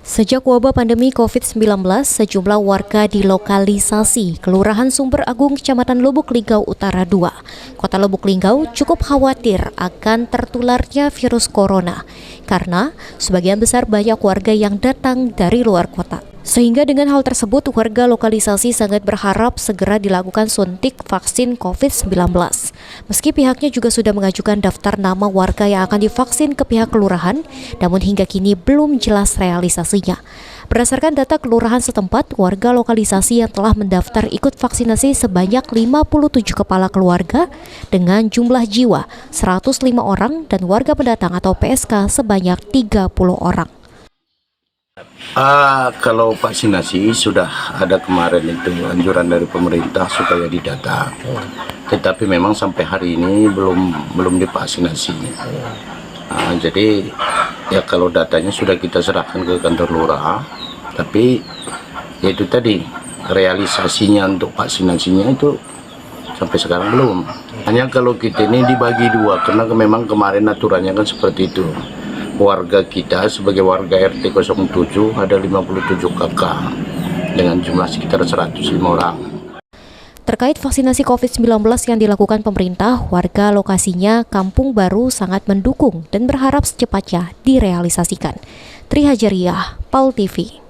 Sejak wabah pandemi COVID-19, sejumlah warga di lokalisasi Kelurahan Sumber Agung, Kecamatan Lubuk Linggau Utara 2, Kota Lubuk Linggau cukup khawatir akan tertularnya virus corona karena sebagian besar banyak warga yang datang dari luar kota. Sehingga dengan hal tersebut, warga lokalisasi sangat berharap segera dilakukan suntik vaksin COVID-19. Meski pihaknya juga sudah mengajukan daftar nama warga yang akan divaksin ke pihak kelurahan, namun hingga kini belum jelas realisasinya. Berdasarkan data kelurahan setempat, warga lokalisasi yang telah mendaftar ikut vaksinasi sebanyak 57 kepala keluarga dengan jumlah jiwa 105 orang dan warga pendatang atau PSK sebanyak 30 orang. Kalau vaksinasi sudah ada kemarin itu anjuran dari pemerintah supaya didata, tetapi memang sampai hari ini belum divaksinasi. Jadi ya kalau datanya sudah kita serahkan ke kantor lurah, tapi ya itu tadi realisasinya untuk vaksinasinya itu sampai sekarang belum. Hanya kalau kita ini dibagi dua karena memang kemarin aturannya kan seperti itu. Warga kita sebagai warga RT 07 ada 57 KK dengan jumlah sekitar 105 orang. Terkait vaksinasi COVID-19 yang dilakukan pemerintah, warga lokasinya Kampung Baru sangat mendukung dan berharap secepatnya direalisasikan. Tri Hajariah, PAL TV.